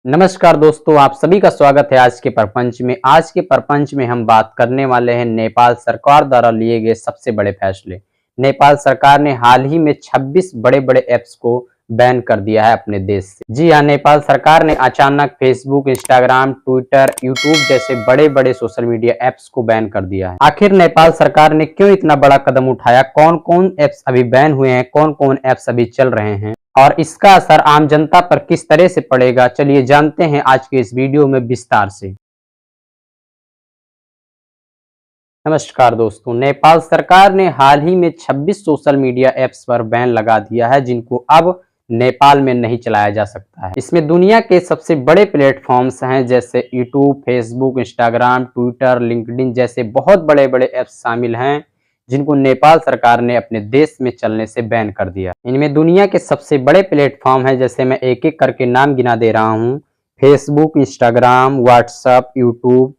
नमस्कार दोस्तों, आप सभी का स्वागत है आज के प्रपंच में। आज के प्रपंच में हम बात करने वाले हैं नेपाल सरकार द्वारा लिए गए सबसे बड़े फैसले। नेपाल सरकार ने हाल ही में 26 बड़े-बड़े ऐप्स को बैन कर दिया है अपने देश से। जी हां, नेपाल सरकार ने अचानक फेसबुक, इंस्टाग्राम, ट्विटर, यूट्यूब जैसे बड़े-बड़े सोशल मीडिया ऐप्स को बैन कर दिया है। आखिर नेपाल सरकार ने क्यों इतना बड़ा कदम उठाया? कौन-कौन ऐप्स अभी बैन हुए हैं? कौन-कौन ऐप्स अभी चल रहे हैं? और इसका असर आम जनता पर किस तरह से पड़ेगा, चलिए जानते हैं आज के इस वीडियो में विस्तार से। नमस्कार दोस्तों, नेपाल सरकार ने हाल ही में 26 सोशल मीडिया ऐप्स पर बैन लगा दिया है जिनको अब नेपाल में नहीं चलाया जा सकता है। इसमें दुनिया के सबसे बड़े प्लेटफॉर्म्स हैं जैसे YouTube, Facebook, Instagram, Twitter, LinkedIn जैसे बहुत बड़े-बड़े ऐप्स शामिल हैं जिनको नेपाल सरकार ने अपने देश में चलने से बैन कर दिया। इनमें दुनिया के सबसे बड़े प्लेटफॉर्म हैं, जैसे मैं एक-एक करके नाम गिना दे रहा हूँ। Facebook, Instagram, WhatsApp, YouTube,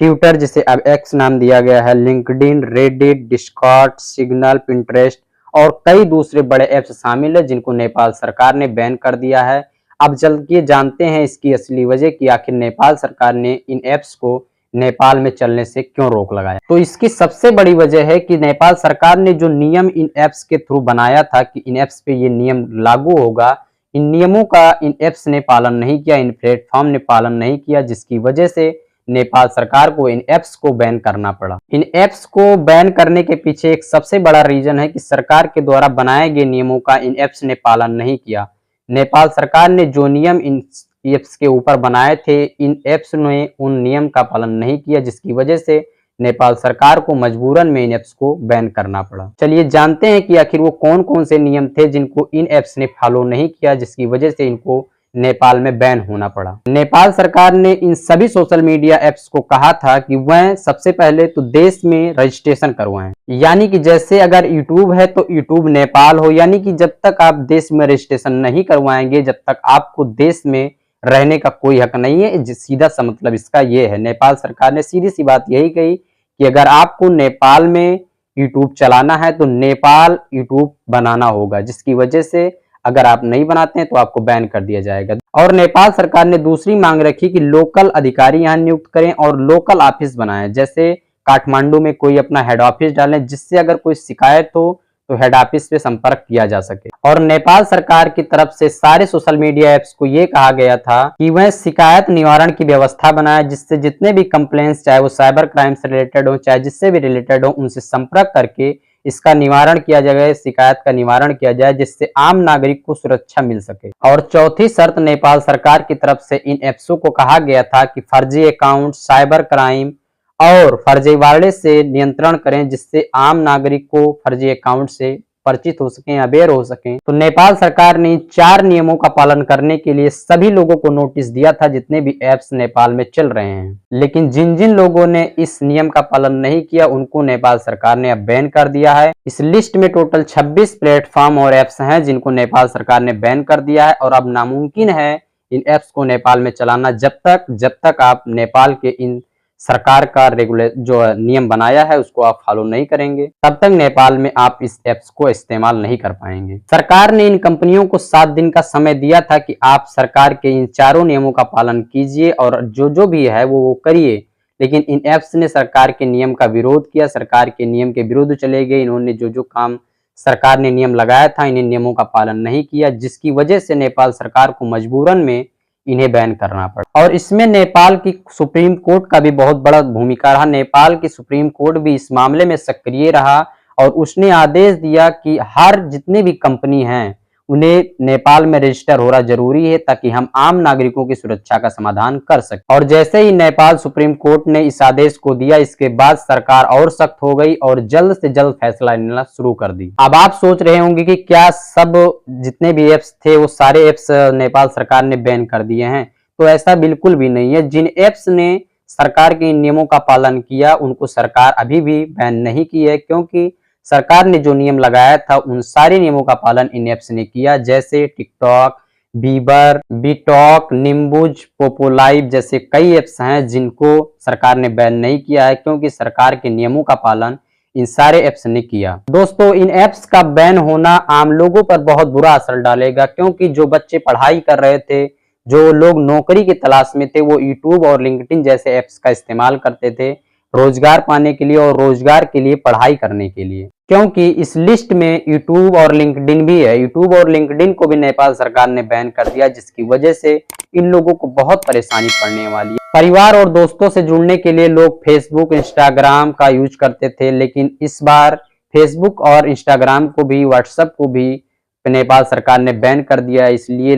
Twitter जिसे अब एक्स नाम दिया गया है, LinkedIn, Reddit, Discord, signal, Pinterest और कई दूसरे बड़े ऐप्स शामिल है जिनको नेपाल सरकार ने बैन कर दिया है। अब चलिए जानते हैं इसकी असली वजह कि आखिर नेपाल सरकार ने इन ऐप्स को नेपाल में चलने से क्यों रोक लगाया। तो इसकी सबसे बड़ी वजह है कि नेपाल सरकार ने जो नियम इन ऐप्स के थ्रू बनाया था कि इन ऐप्स पे ये नियम लागू होगा, इन नियमों का इन ऐप्स ने पालन नहीं किया, इन प्लेटफॉर्म ने पालन नहीं किया, जिसकी वजह से नेपाल सरकार को इन ऐप्स को बैन करना पड़ा। इन ऐप्स को बैन करने के पीछे एक सबसे बड़ा रीजन है कि सरकार के द्वारा बनाए गए नियमों का इन ऐप्स ने पालन नहीं किया। नेपाल सरकार ने जो नियम इन ऐप्स के ऊपर बनाए थे, इन ऐप्स ने उन नियम का पालन नहीं किया, जिसकी वजह से नेपाल सरकार को मजबूरन में इन ऐप्स को बैन करना पड़ा। चलिए जानते हैं कि आखिर वो कौन-कौन से नियम थे जिनको इन ऐप्स ने फॉलो नहीं किया, जिसकी वजह से इनको नेपाल में बैन होना पड़ा। नेपाल सरकार ने इन सभी सोशल मीडिया ऐप्स को कहा था कि वह सबसे पहले तो देश में रजिस्ट्रेशन करवाएं, यानी कि जैसे अगर यूट्यूब है तो यूट्यूब नेपाल हो, यानी कि जब तक आप देश में रजिस्ट्रेशन नहीं करवाएंगे जब तक आपको देश में रहने का कोई हक नहीं है। सीधा सा मतलब इसका ये है, नेपाल सरकार ने सीधी सी बात यही कही कि अगर आपको नेपाल में यूट्यूब चलाना है तो नेपाल यूट्यूब बनाना होगा, जिसकी वजह से अगर आप नहीं बनाते हैं तो आपको बैन कर दिया जाएगा। और नेपाल सरकार ने दूसरी मांग रखी कि लोकल अधिकारी यहाँ नियुक्त करें और लोकल ऑफिस बनाएं, जैसे काठमांडू में कोई अपना हेड ऑफिस डालें, जिससे अगर कोई शिकायत हो तो हेड ऑफिस पे संपर्क किया जा सके। और नेपाल सरकार की तरफ से सारे सोशल मीडिया ऐप्स को ये कहा गया था कि वह शिकायत निवारण की व्यवस्था बनाए, जिससे जितने भी कंप्लेंट्स, चाहे वो साइबर क्राइम से रिलेटेड हो चाहे जिससे भी रिलेटेड हो, उनसे संपर्क करके इसका निवारण किया जाए, शिकायत का निवारण किया जाए, जिससे आम नागरिक को सुरक्षा मिल सके। और चौथी शर्त नेपाल सरकार की तरफ से इन ऐप्सों को कहा गया था कि फर्जी अकाउंट, साइबर क्राइम और फर्जीवाड़े से नियंत्रण करें, जिससे आम नागरिक को फर्जी अकाउंट से परिचित हो सकें, अवेयर हो सकें। तो नेपाल सरकार ने 4 नियमों का पालन करने के लिए सभी लोगों को नोटिस दिया था, जितने भी ऐप्स नेपाल में चल रहे हैं। लेकिन जिन जिन लोगों ने इस नियम का पालन नहीं किया उनको नेपाल सरकार ने अब बैन कर दिया है। इस लिस्ट में टोटल 26 प्लेटफॉर्म और ऐप्स हैं जिनको नेपाल सरकार ने बैन कर दिया है। और अब नामुमकिन है इन ऐप्स को नेपाल में चलाना जब तक आप नेपाल के इन सरकार का जो नियम बनाया है उसको आप फॉलो नहीं करेंगे, तब तक नेपाल में आप इस ऐप्स को इस्तेमाल नहीं कर पाएंगे। सरकार ने इन कंपनियों को 7 दिन का समय दिया था कि आप सरकार के इन चारों नियमों का पालन कीजिए और जो भी है वो करिए। लेकिन इन ऐप्स ने सरकार के नियम का विरोध किया, सरकार के नियम के विरुद्ध चले गए। इन्होंने जो काम सरकार ने नियम लगाया था, इन नियमों का पालन नहीं किया, जिसकी वजह से नेपाल सरकार को मजबूरन में इन्हें बैन करना पड़ा। और इसमें नेपाल की सुप्रीम कोर्ट का भी बहुत बड़ा भूमिका रहा। नेपाल की सुप्रीम कोर्ट भी इस मामले में सक्रिय रहा और उसने आदेश दिया कि हर जितने भी कंपनी हैं उन्हें नेपाल में रजिस्टर होना जरूरी है, ताकि हम आम नागरिकों की सुरक्षा का समाधान कर सकें। और जैसे ही नेपाल सुप्रीम कोर्ट ने इस आदेश को दिया, इसके बाद सरकार और सख्त हो गई और जल्द से जल्द फैसला लेना शुरू कर दी। अब आप सोच रहे होंगे कि क्या सब जितने भी ऐप्स थे वो सारे ऐप्स नेपाल सरकार ने बैन कर दिए हैं? तो ऐसा बिल्कुल भी नहीं है। जिन ऐप्स ने सरकार के इन नियमों का पालन किया उनको सरकार अभी भी बैन नहीं की है, क्योंकि सरकार ने जो नियम लगाया था उन सारे नियमों का पालन इन ऐप्स ने किया, जैसे टिकटॉक, बीबर, बीटॉक, निम्बुज, पोपोलाइव जैसे कई ऐप्स हैं जिनको सरकार ने बैन नहीं किया है, क्योंकि सरकार के नियमों का पालन इन सारे ऐप्स ने किया। दोस्तों, इन ऐप्स का बैन होना आम लोगों पर बहुत बुरा असर डालेगा, क्योंकि जो बच्चे पढ़ाई कर रहे थे, जो लोग नौकरी की तलाश में थे वो यूट्यूब और लिंक्डइन जैसे ऐप्स का इस्तेमाल करते थे रोजगार पाने के लिए और रोजगार के लिए पढ़ाई करने के लिए, क्योंकि इस लिस्ट में यूट्यूब और लिंक्डइन भी है। यूट्यूब और लिंक्डइन को भी नेपाल सरकार ने बैन कर दिया, जिसकी वजह से इन लोगों को बहुत परेशानी पड़ने वाली है। परिवार और दोस्तों से जुड़ने के लिए लोग फेसबुक, इंस्टाग्राम का यूज करते थे, लेकिन इस बार फेसबुक और इंस्टाग्राम को भी, व्हाट्सएप को भी नेपाल सरकार ने बैन कर दिया है। इसलिए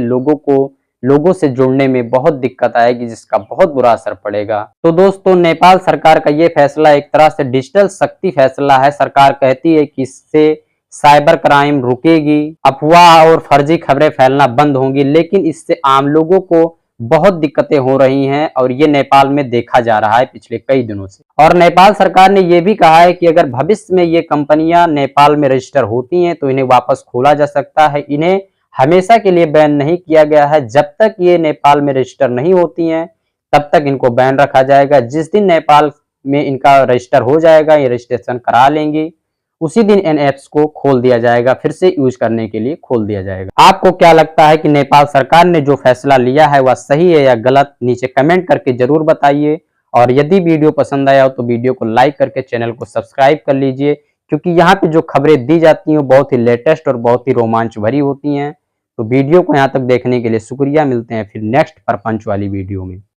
लोगों से जुड़ने में बहुत दिक्कत आएगी, जिसका बहुत बुरा असर पड़ेगा। तो दोस्तों, नेपाल सरकार का ये फैसला एक तरह से डिजिटल शक्ति फैसला है। सरकार कहती है कि इससे साइबर क्राइम रुकेगी, अफवाह और फर्जी खबरें फैलना बंद होंगी, लेकिन इससे आम लोगों को बहुत दिक्कतें हो रही हैं और ये नेपाल में देखा जा रहा है पिछले कई दिनों से। और नेपाल सरकार ने ये भी कहा है कि अगर भविष्य में ये कंपनियां नेपाल में रजिस्टर होती हैं तो इन्हें वापस खोला जा सकता है। इन्हें हमेशा के लिए बैन नहीं किया गया है। जब तक ये नेपाल में रजिस्टर नहीं होती हैं तब तक इनको बैन रखा जाएगा। जिस दिन नेपाल में इनका रजिस्टर हो जाएगा, ये रजिस्ट्रेशन करा लेंगी, उसी दिन इन ऐप्स को खोल दिया जाएगा, फिर से यूज करने के लिए खोल दिया जाएगा। आपको क्या लगता है कि नेपाल सरकार ने जो फैसला लिया है वह सही है या गलत? नीचे कमेंट करके जरूर बताइए। और यदि वीडियो पसंद आया हो तो वीडियो को लाइक करके चैनल को सब्सक्राइब कर लीजिए, क्योंकि यहाँ पे जो खबरें दी जाती हैं वो बहुत ही लेटेस्ट और बहुत ही रोमांच भरी होती हैं। तो वीडियो को यहाँ तक देखने के लिए शुक्रिया। मिलते हैं फिर नेक्स्ट परपंच वाली वीडियो में।